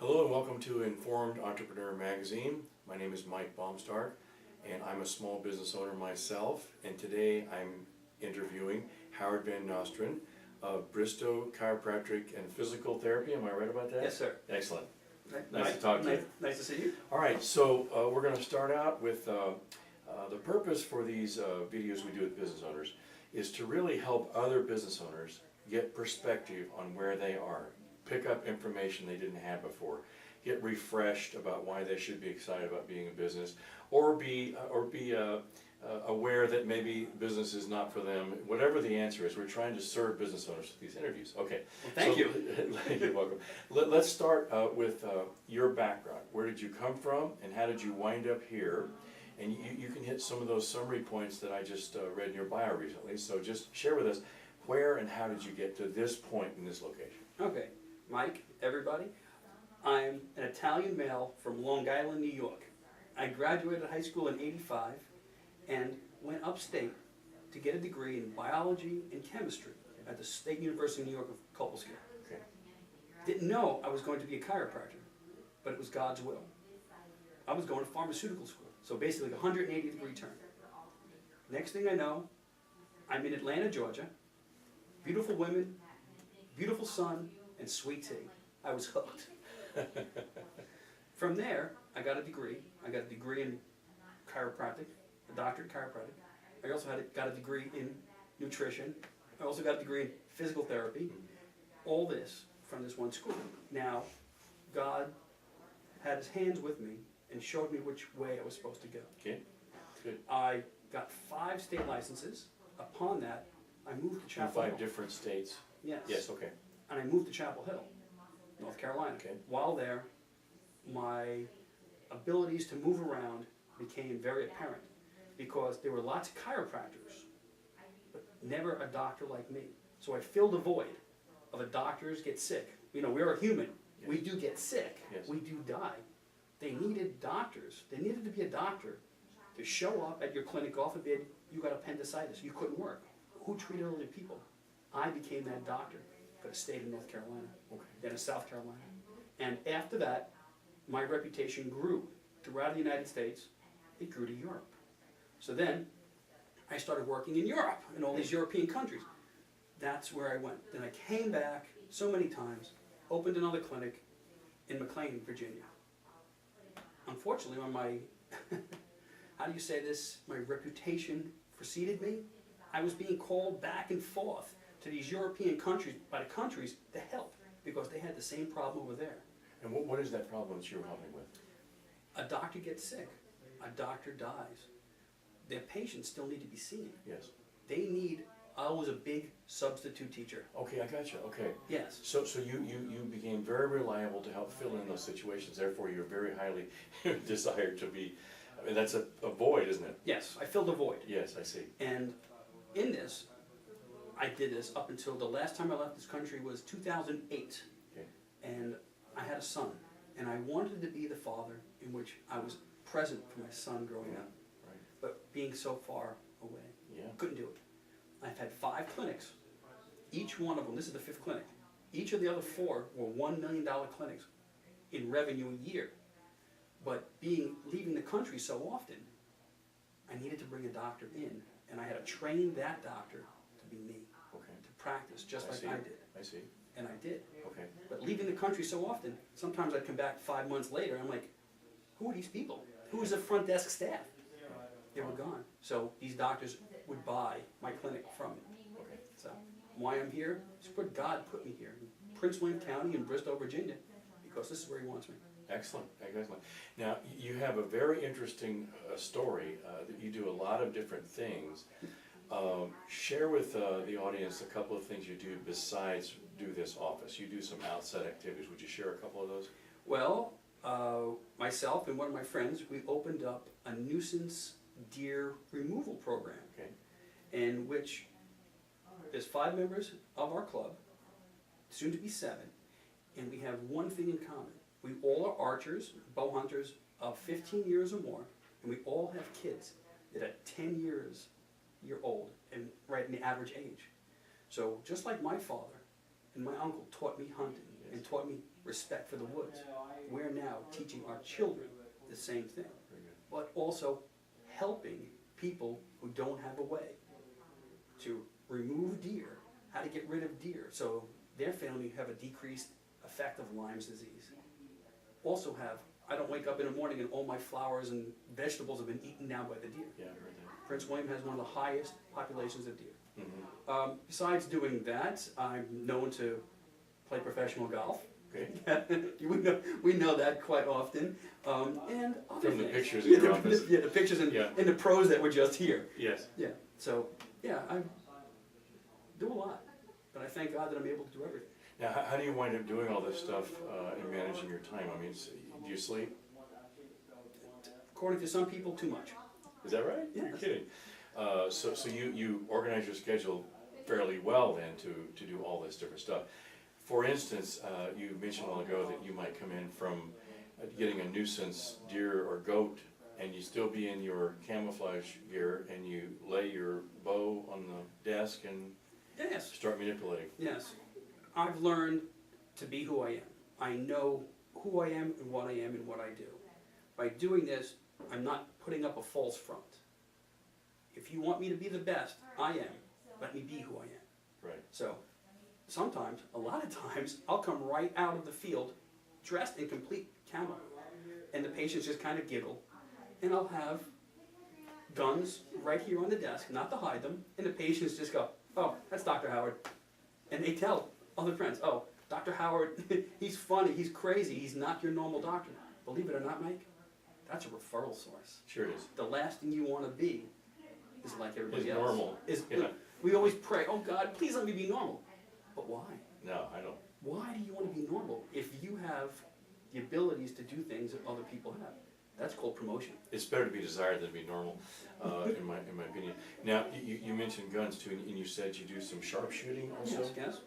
Hello and welcome to Informed Entrepreneur Magazine. My name is Mike Baumstark and I'm a small business owner myself, and today I'm interviewing Howard Van Nostrand of Bristow Chiropractic and Physical Therapy. Am I right about that? Yes, sir. Excellent. Nice to talk to you. Nice to see you. All right, so we're going to start out with the purpose for these videos we do with business owners is to really help other business owners get perspective on where they are, pick up information they didn't have before, get refreshed about why they should be excited about being in business, or be aware that maybe business is not for them. Whatever the answer is, we're trying to serve business owners with these interviews. Okay. Well, thank you. You're welcome. Let's start with your background. Where did you come from, and how did you wind up here? And you can hit some of those summary points that I just read in your bio recently. So just share with us where and how did you get to this point in this location? Okay, Mike, everybody, I'm an Italian male from Long Island, New York. I graduated high school in '85 and went upstate to get a degree in biology and chemistry at the State University of New York of Copelescare. Okay. Didn't know I was going to be a chiropractor, but it was God's will. I was going to pharmaceutical school, so basically a 180-degree turn. Next thing I know, I'm in Atlanta, Georgia. Beautiful women, beautiful sun, and sweet tea. I was hooked. From there, I got a degree. I got a degree in chiropractic, a doctorate in chiropractic. I also got a degree in nutrition. I also got a degree in physical therapy. All this from this one school. Now, God had his hands with me and showed me which way I was supposed to go. Okay, good. I got 5 state licenses. Upon that, I moved to In Chapel Hill. 5 different states? Yes. Yes, okay. And I moved to Chapel Hill, North Carolina. Okay. While there, my abilities to move around became very apparent because there were lots of chiropractors, but never a doctor like me. So I filled a void of a doctors get sick. You know, we're a human. Yes. We do get sick. Yes. We do die. They needed doctors. They needed to be a doctor to show up at your clinic off of bed. You got appendicitis. You couldn't work. Who treated elderly people? I became that doctor, but I stayed in North Carolina, Okay. then in South Carolina. And after that, my reputation grew throughout the United States. It grew to Europe. So then I started working in Europe, in all these European countries. That's where I went. Then I came back so many times, opened another clinic in McLean, Virginia. Unfortunately, when my, how do you say this, my reputation preceded me, I was being called back and forth to these European countries, by the countries, to help, because they had the same problem over there. And what is that problem that you're helping with? A doctor gets sick, a doctor dies. Their patients still need to be seen. Yes. They need, I was a big substitute teacher. Okay, I got you. Okay. Yes. So you became very reliable to help fill in those situations. Therefore, you're very highly desired to be. I mean, that's a void, isn't it? Yes, I filled a void. Yes, I see. And in this, I did this up until the last time I left this country was 2008. Okay. And I had a son. And I wanted to be the father in which I was present for my son growing up. Right. But being so far away, Yeah. couldn't do it. I've had 5 clinics. Each one of them, this is the 5th clinic. Each of the other 4 were $1 million clinics in revenue a year. But leaving the country so often, I needed to bring a doctor in. And I had to train that doctor to be me, Okay. to practice just like I did. I see. And I did. Okay. But leaving the country so often, sometimes I'd come back 5 months later, I'm like, who are these people? Who is the front desk staff? They were gone. So these doctors would buy my clinic from me. Okay. So why I'm here is what God put me here, in Prince William County in Bristow, Virginia, because this is where he wants me. Excellent, excellent. Now, you have a very interesting story that you do a lot of different things. Share with the audience a couple of things you do besides do this office. You do some outside activities. Would you share a couple of those? Well, myself and one of my friends, we opened up a nuisance deer removal program, Okay. in which there's 5 members of our club, soon to be 7, and we have one thing in common. We all are archers, bow hunters of 15 years or more, and we all have kids that are 10 years old and right in the average age. So just like my father and my uncle taught me hunting, and taught me respect for the woods. We're now teaching our children the same thing, Very good. but also helping people who don't have a way to remove deer, how to get rid of deer, so their family have a decreased effect of Lyme's disease. Also have, I don't wake up in the morning and all my flowers and vegetables have been eaten down by the deer. Yeah, I heard that. Prince William has one of the highest populations of deer. Mm-hmm. Besides doing that, I'm known to play professional golf. Okay. we know that quite often. And other From the things. pictures in your office. Yeah, the pictures and, Yeah. and the pros that were just here. Yes. Yeah, so, yeah, I do a lot. But I thank God that I'm able to do everything. Now, how do you wind up doing all this stuff and managing your time? I mean, do you sleep? According to some people, too much. Is that right? Yes. You're kidding. So you organize your schedule fairly well then to do all this different stuff. For instance, you mentioned a while ago that you might come in from getting a nuisance deer or goat, and you still be in your camouflage gear, and you lay your bow on the desk and Yes. start manipulating. Yes. I've learned to be who I am. I know who I am and what I am and what I do. By doing this, I'm not putting up a false front. If you want me to be the best, I am. Let me be who I am. Right. So, sometimes, a lot of times, I'll come right out of the field dressed in complete camo. And the patients just kind of giggle. And I'll have guns right here on the desk, not to hide them. And the patients just go, oh, that's Dr. Howard. And they tell other friends, oh, Dr. Howard, he's funny, he's crazy, he's not your normal doctor. Believe it or not, Mike, that's a referral source. Sure it is. The last thing you want to be is like everybody Is else. normal. Yeah. We always pray, oh God, please let me be normal. But why? No, I don't. Why do you want to be normal if you have the abilities to do things that other people have? That's called promotion. It's better to be desired than to be normal, in my opinion. Now, you mentioned guns too, and you said you do some sharpshooting also? Yes, yes.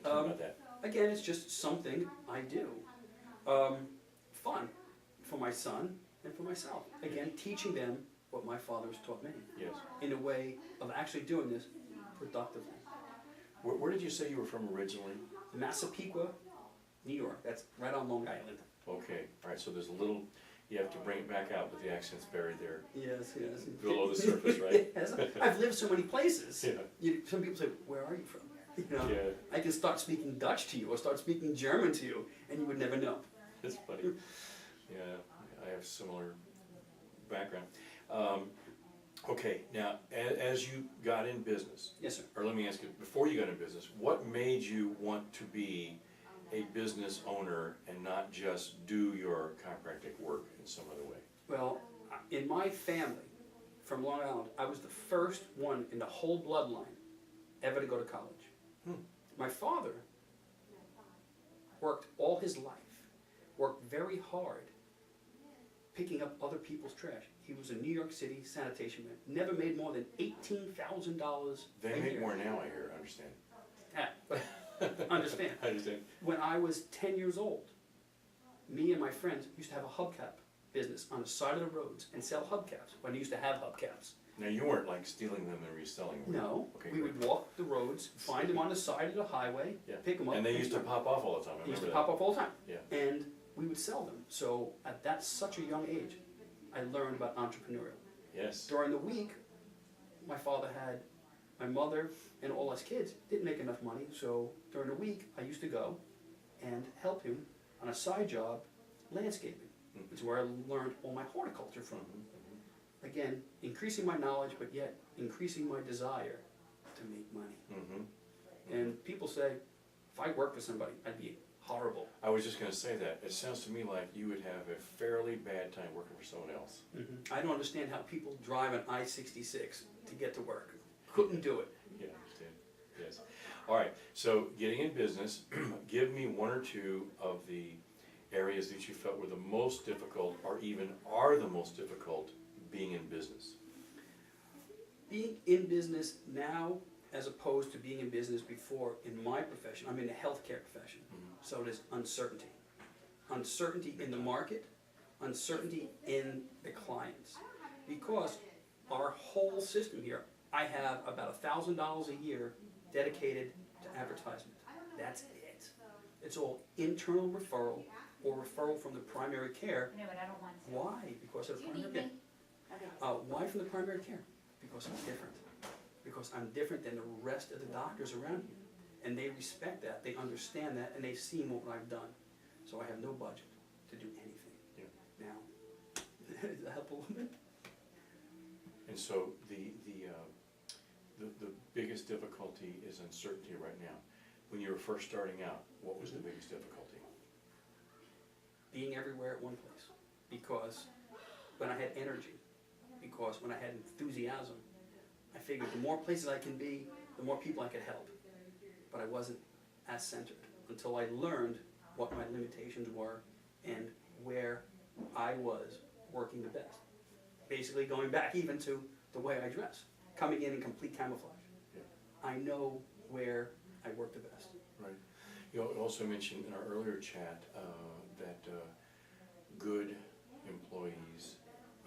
Tell me about that. Again, it's just something I do. Fun for my son and for myself. Again, teaching them what my father has taught me Yes. in a way of actually doing this productively. Where did you say you were from originally? Massapequa, New York. That's right on Long Island. Okay, all right, so there's a little, you have to bring it back out, but the accent's buried there. Yes, yes. Below the surface, right? Yes. I've lived so many places. Yeah. Some people say, where are you from? You know, Yeah, I can start speaking Dutch to you or start speaking German to you, and you would never know. that's funny. Yeah, I have similar background. Okay, now, as you got in business, Yes, sir. or let me ask you, before you got in business, what made you want to be a business owner and not just do your chiropractic work in some other way? Well, in my family, from Long Island, I was the first one in the whole bloodline ever to go to college. My father worked all his life, worked very hard, picking up other people's trash. He was a New York City sanitation man. Never made more than $18,000 They a make year. more now, I hear, understand. Yeah, but understand. I understand. When I was 10 years old, me and my friends used to have a hubcap business on the side of the roads and sell hubcaps when they used to have hubcaps. Now, you weren't like stealing them and reselling them? No, Okay, we great. would walk the roads, find them on the side of the highway, Yeah. pick them up. And they used to pop off all the time, I They used remember to that. pop up all the time. Yeah. And we would sell them. So at that such a young age, I learned about entrepreneurial. Yes. During the week, my father had my mother and all us kids didn't make enough money, so during the week I used to go and help him on a side job, landscaping, which is where I learned all my horticulture from. Again, increasing my knowledge, but yet increasing my desire to make money. Mm-hmm. And people say, if I worked for somebody, I'd be horrible. I was just gonna say that. It sounds to me like you would have a fairly bad time working for someone else. I don't understand how people drive an I-66 to get to work. Couldn't do it. Yeah, I understand. Yes. All right, so getting in business, give me one or two of the areas that you felt were the most difficult, or even are the most difficult being in business. Being in business now as opposed to being in business before in my profession, I'm in the healthcare profession, so there's uncertainty. Uncertainty in the market, uncertainty in the clients. Because our whole system here, I have about $1,000 a year dedicated to advertisement. That's it. It's all internal referral or referral from the primary care. No, but I don't want to. Why? Because of Do the you need primary care. me? Okay. Why from the primary care? Because I'm different. Because I'm different than the rest of the doctors around you. And they respect that, they understand that, and they've seen what I've done. So I have no budget to do anything. Yeah. Now, does that help a little bit? And so the biggest difficulty is uncertainty right now. When you were first starting out, what was the biggest difficulty? Being everywhere at one place. Because when I had energy, because when I had enthusiasm, I figured the more places I can be, the more people I could help. But I wasn't as centered until I learned what my limitations were and where I was working the best. Basically going back even to the way I dress, coming in complete camouflage. Yeah. I know where I work the best. Right. You also mentioned in our earlier chat that good employees,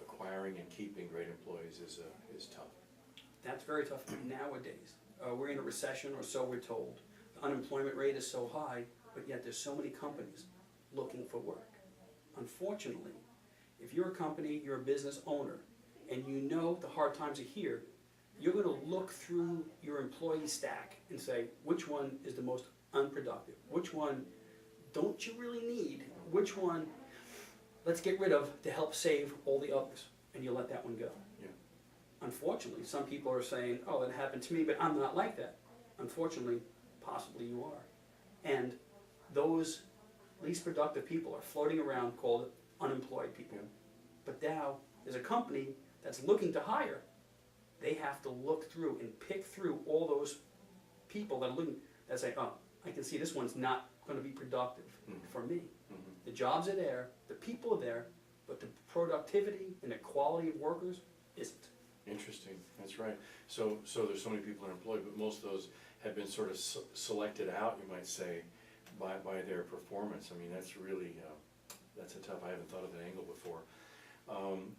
acquiring and keeping great employees is tough. That's very tough nowadays. We're in a recession, or so we're told. The unemployment rate is so high, but yet there's so many companies looking for work. Unfortunately, if you're a company, you're a business owner, and you know the hard times are here, you're going to look through your employee stack and say, which one is the most unproductive? Which one don't you really need? Which one let's get rid of to help save all the others? And you let that one go. Yeah. Unfortunately, some people are saying, oh, that happened to me, but I'm not like that. Unfortunately, possibly you are. And those least productive people are floating around called unemployed people. Yeah. But now, there's a company that's looking to hire. They have to look through and pick through all those people that are looking, that say, oh, I can see this one's not going to be productive for me. The jobs are there, the people are there, but the productivity and the quality of workers isn't. Interesting, that's right. So there's so many people unemployed, but most of those have been sort of selected out, you might say, by their performance. I mean, that's really, that's a tough, I haven't thought of that angle before.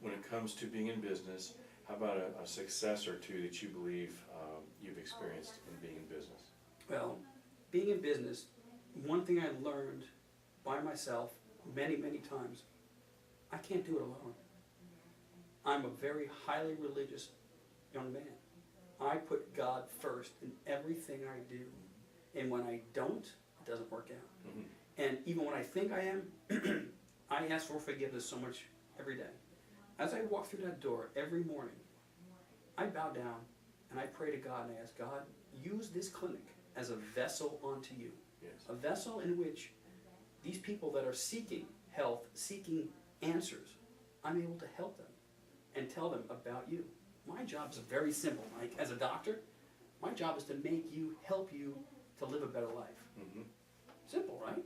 When it comes to being in business, how about a success or two that you believe you've experienced in being in business? Well, being in business, one thing I learned by myself many, many times, I can't do it alone. I'm a very highly religious young man. I put God first in everything I do. And when I don't, it doesn't work out. And even when I think I am, I ask for forgiveness so much every day. As I walk through that door every morning, I bow down and I pray to God and I ask, God, use this clinic as a vessel unto you. Yes. A vessel in which these people that are seeking health, seeking answers, I'm able to help them and tell them about you. My job is very simple, Mike. As a doctor, my job is to make you, help you to live a better life. Simple, right?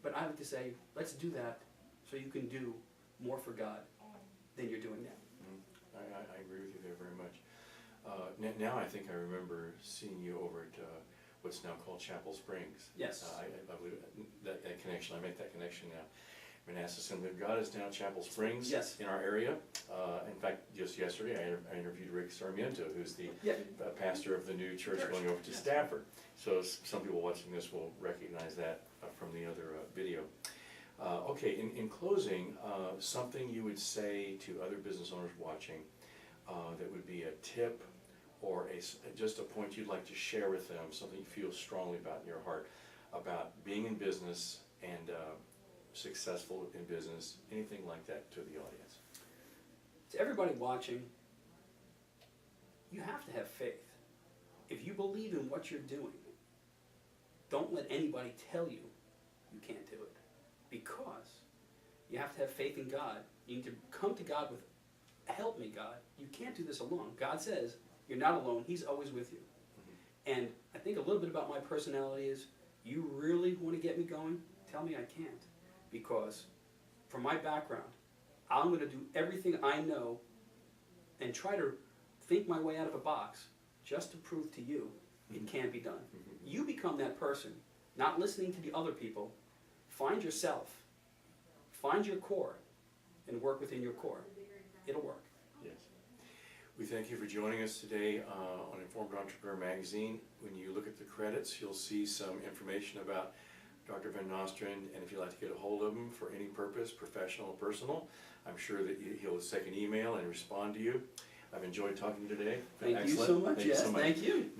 But I like to say, let's do that so you can do more for God than you're doing now. I agree with you there very much. Now I think I remember seeing you over at what's now called Chapel Springs. Yes. I believe that connection, I make that connection now. Manassas Assembly of God is now Chapel Springs. Yes. In our area. In fact, just yesterday I interviewed Rick Sarmiento, who's the pastor of the new church going over to Stafford. So some people watching this will recognize that from the other video. Okay, in closing, something you would say to other business owners watching that would be a tip or just a point you'd like to share with them, something you feel strongly about in your heart about being in business and successful in business, anything like that to the audience. To everybody watching, you have to have faith. If you believe in what you're doing, don't let anybody tell you you can't do it. Because you have to have faith in God. You need to come to God with, help me, God. You can't do this alone. God says, you're not alone. He's always with you. And I think a little bit about my personality is, you really want to get me going? Tell me I can't. Because from my background, I'm going to do everything I know and try to think my way out of a box just to prove to you it can be done. You become that person, not listening to the other people. Find yourself, find your core, and work within your core. It'll work. Yes. We thank you for joining us today on Informed Entrepreneur Magazine. When you look at the credits, you'll see some information about Dr. Van Nostrand, and if you'd like to get a hold of him for any purpose, professional or personal, I'm sure that he'll take an email and respond to you. I've enjoyed talking to you today. Thank you Excellent. so much. Thank you Yes, so much. thank you.